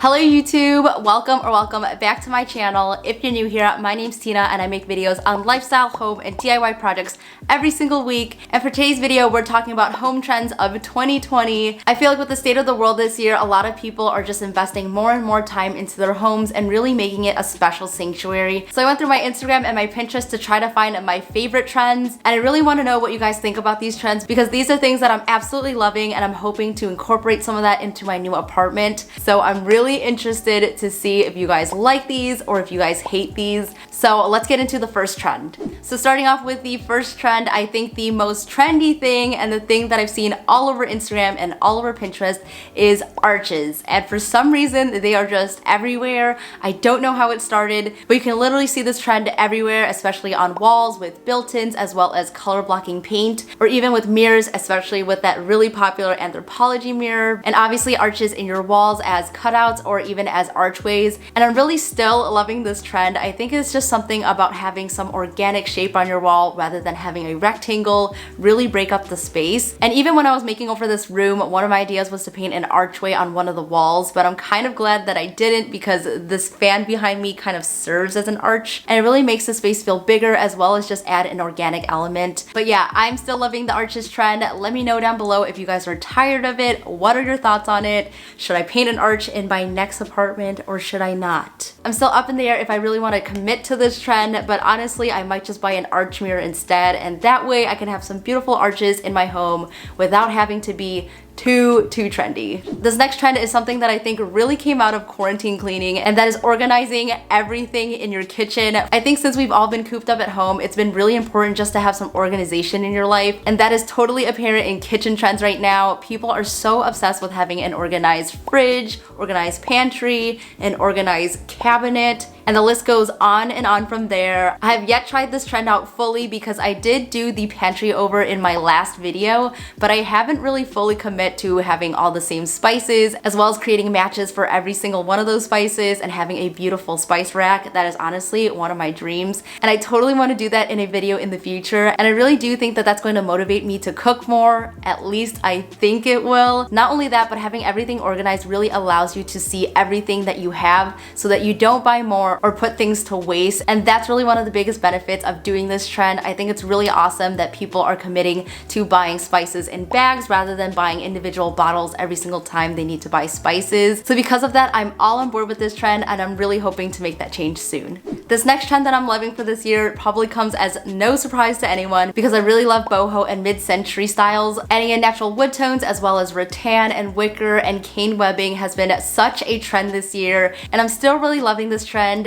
Hello YouTube, welcome back to my channel. If you're new here, my name's Tina and I make videos on lifestyle, home, and DIY projects every single week. And for today's video, we're talking about home trends of 2020. I feel like with the state of the world this year, a lot of people are just investing more and more time into their homes and really making it a special sanctuary. So I went through my Instagram and my Pinterest to try to find my favorite trends. And I really want to know what you guys think about these trends because these are things that I'm absolutely loving and I'm hoping to incorporate some of that into my new apartment. So I'm really interested to see if you guys like these or if you guys hate these. So let's get into the first trend. So starting off with the first trend, I think the most trendy thing and the thing that I've seen all over Instagram and all over Pinterest is arches. And for some reason, they are just everywhere. I don't know how it started, but you can literally see this trend everywhere, especially on walls with built-ins as well as color blocking paint, or even with mirrors, especially with that really popular Anthropologie mirror. And obviously arches in your walls as cutouts or even as archways. And I'm really still loving this trend. I think it's just something about having some organic shape on your wall rather than having a rectangle really break up the space. And even when I was making over this room, one of my ideas was to paint an archway on one of the walls, but I'm kind of glad that I didn't because this fan behind me kind of serves as an arch and it really makes the space feel bigger as well as just add an organic element. But yeah, I'm still loving the arches trend. Let me know down below if you guys are tired of it. What are your thoughts on it? Should I paint an arch in my next apartment or should I not? I'm still up in the air if I really want to commit to this trend, but honestly I might just buy an arch mirror instead, and that way I can have some beautiful arches in my home without having to be too trendy. This next trend is something that I think really came out of quarantine cleaning, and that is organizing everything in your kitchen. I think since we've all been cooped up at home, it's been really important just to have some organization in your life, and that is totally apparent in kitchen trends right now. People are so obsessed with having an organized fridge, organized pantry, an organized cabinet, and the list goes on and on from there. I have yet tried this trend out fully because I did do the pantry over in my last video, but I haven't really fully commit to having all the same spices, as well as creating matches for every single one of those spices and having a beautiful spice rack. That is honestly one of my dreams, and I totally want to do that in a video in the future, and I really do think that that's going to motivate me to cook more. At least I think it will. Not only that, but having everything organized really allows you to see everything that you have so that you don't buy more or put things to waste, and that's really one of the biggest benefits of doing this trend. I think it's really awesome that people are committing to buying spices in bags rather than buying individual bottles every single time they need to buy spices. So because of that, I'm all on board with this trend and I'm really hoping to make that change soon. This next trend that I'm loving for this year probably comes as no surprise to anyone because I really love boho and mid-century styles. Adding in natural wood tones as well as rattan and wicker and cane webbing has been such a trend this year, and I'm still really loving this trend,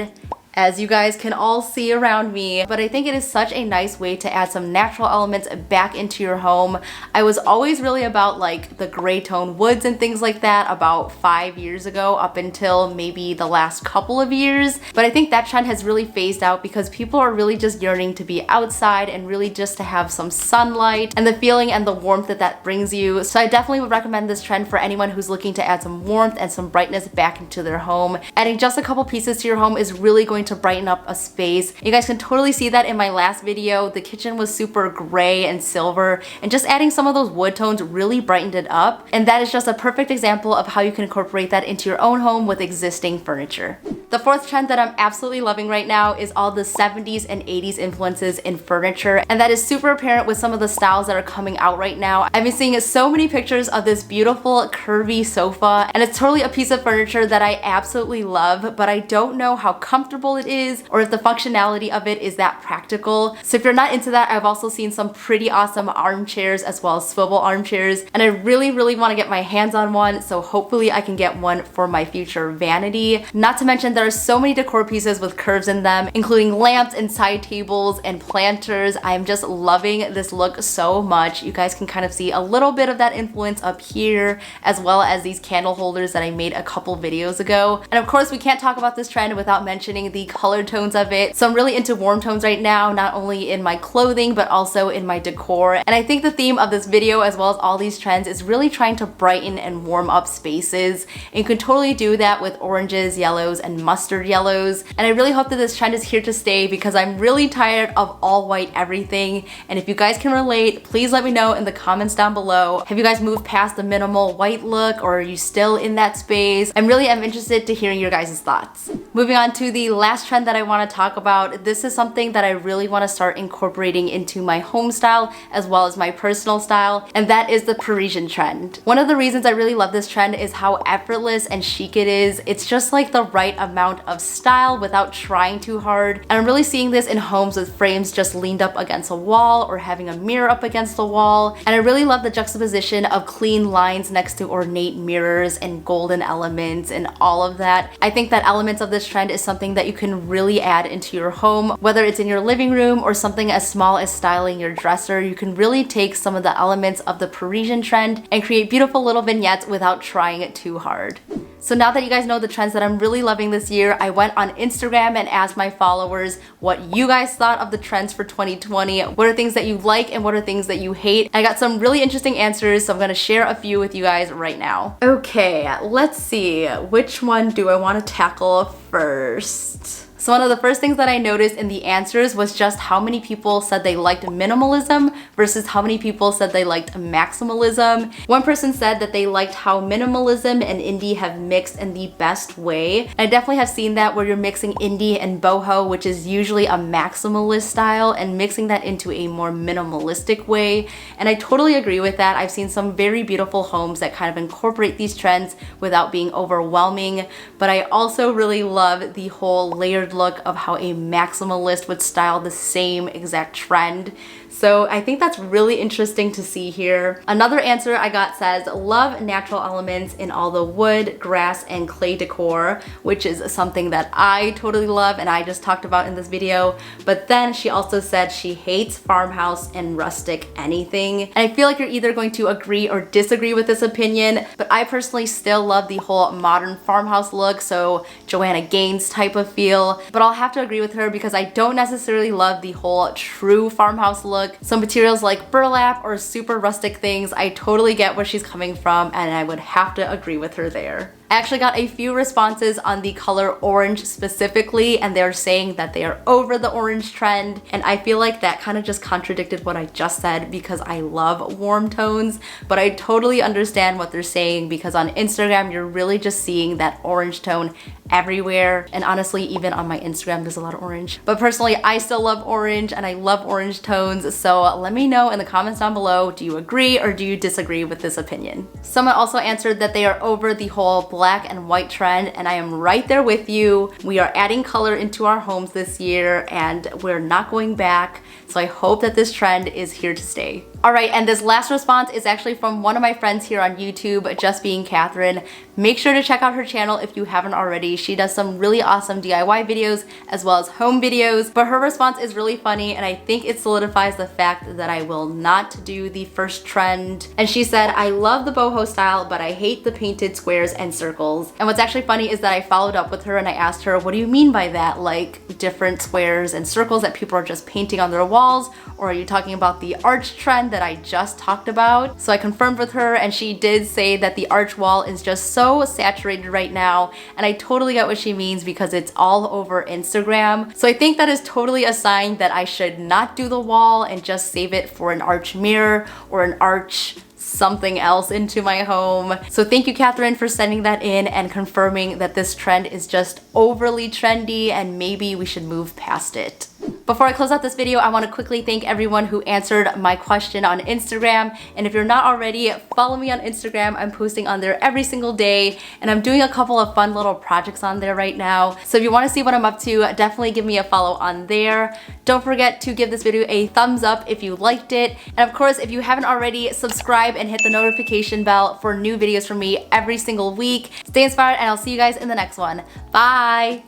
as you guys can all see around me. But I think it is such a nice way to add some natural elements back into your home. I was always really about like the gray tone woods and things like that about 5 years ago, up until maybe the last couple of years. But I think that trend has really phased out because people are really just yearning to be outside and really just to have some sunlight and the feeling and the warmth that that brings you. So I definitely would recommend this trend for anyone who's looking to add some warmth and some brightness back into their home. Adding just a couple pieces to your home is really going to brighten up a space. You guys can totally see that in my last video. The kitchen was super gray and silver, and just adding some of those wood tones really brightened it up. And that is just a perfect example of how you can incorporate that into your own home with existing furniture. The fourth trend that I'm absolutely loving right now is all the 70s and 80s influences in furniture, and that is super apparent with some of the styles that are coming out right now. I've been seeing so many pictures of this beautiful curvy sofa, and it's totally a piece of furniture that I absolutely love, but I don't know how comfortable it is or if the functionality of it is that practical. So if you're not into that, I've also seen some pretty awesome armchairs as well as swivel armchairs, and I really want to get my hands on one, so hopefully I can get one for my future vanity. Not to mention there are so many decor pieces with curves in them, including lamps and side tables and planters. I'm just loving this look so much. You guys can kind of see a little bit of that influence up here, as well as these candle holders that I made a couple videos ago. And of course we can't talk about this trend without mentioning the color tones of it. So I'm really into warm tones right now, not only in my clothing but also in my decor. And I think the theme of this video as well as all these trends is really trying to brighten and warm up spaces. And you can totally do that with oranges, yellows, and mustard yellows. And I really hope that this trend is here to stay because I'm really tired of all white everything. And if you guys can relate, please let me know in the comments down below. Have you guys moved past the minimal white look, or are you still in that space? I really am interested to hearing your guys' thoughts. Moving on to the last trend that I want to talk about. This is something that I really want to start incorporating into my home style as well as my personal style, and that is the Parisian trend. One of the reasons I really love this trend is how effortless and chic it is. It's just like the right amount of style without trying too hard. And I'm really seeing this in homes with frames just leaned up against a wall or having a mirror up against the wall. And I really love the juxtaposition of clean lines next to ornate mirrors and golden elements and all of that. I think that elements of this trend is something that you can really add into your home, whether it's in your living room or something as small as styling your dresser. You can really take some of the elements of the Parisian trend and create beautiful little vignettes without trying it too hard. So now that you guys know the trends that I'm really loving this year, I went on Instagram and asked my followers what you guys thought of the trends for 2020. What are things that you like and what are things that you hate? I got some really interesting answers, so I'm gonna share a few with you guys right now. Okay, let's see. Which one do I want to tackle first? So one of the first things that I noticed in the answers was just how many people said they liked minimalism versus how many people said they liked maximalism. One person said that they liked how minimalism and indie have mixed in the best way. And I definitely have seen that where you're mixing indie and boho, which is usually a maximalist style, and mixing that into a more minimalistic way. And I totally agree with that. I've seen some very beautiful homes that kind of incorporate these trends without being overwhelming. But I also really love the whole layered look of how a maximalist would style the same exact trend. So I think that's really interesting to see here. Another answer I got says, love natural elements in all the wood, grass, and clay decor, which is something that I totally love and I just talked about in this video. But then she also said she hates farmhouse and rustic anything. And I feel like you're either going to agree or disagree with this opinion, but I personally still love the whole modern farmhouse look, so Joanna Gaines type of feel. But I'll have to agree with her because I don't necessarily love the whole true farmhouse look. Some materials like burlap or super rustic things, I totally get where she's coming from and I would have to agree with her there. I actually got a few responses on the color orange specifically, and they're saying that they are over the orange trend, and I feel like that kind of just contradicted what I just said because I love warm tones, but I totally understand what they're saying because on Instagram you're really just seeing that orange tone everywhere, and honestly even on my Instagram there's a lot of orange. But personally I still love orange and I love orange tones, so let me know in the comments down below, do you agree or do you disagree with this opinion? Someone also answered that they are over the whole black and white trend, and I am right there with you. We are adding color into our homes this year and we're not going back, so I hope that this trend is here to stay. Alright, and this last response is actually from one of my friends here on YouTube, Just Being Catherine. Make sure to check out her channel if you haven't already. She does some really awesome DIY videos as well as home videos, but her response is really funny and I think it solidifies the fact that I will not do the first trend. And she said, I love the boho style, but I hate the painted squares and circles. And what's actually funny is that I followed up with her and I asked her, what do you mean by that? Like different squares and circles that people are just painting on their walls? Or are you talking about the arch trend that I just talked about? So I confirmed with her and she did say that the arch wall is just so saturated right now, and I totally get what she means because it's all over Instagram. So I think that is totally a sign that I should not do the wall and just save it for an arch mirror or an arch something else into my home. So thank you, Catherine, for sending that in and confirming that this trend is just overly trendy and maybe we should move past it. Before I close out this video, I want to quickly thank everyone who answered my question on Instagram. And if you're not already, follow me on Instagram. I'm posting on there every single day and I'm doing a couple of fun little projects on there right now. So if you want to see what I'm up to, definitely give me a follow on there. Don't forget to give this video a thumbs up if you liked it. And of course, if you haven't already, subscribe and hit the notification bell for new videos from me every single week. Stay inspired and I'll see you guys in the next one. Bye!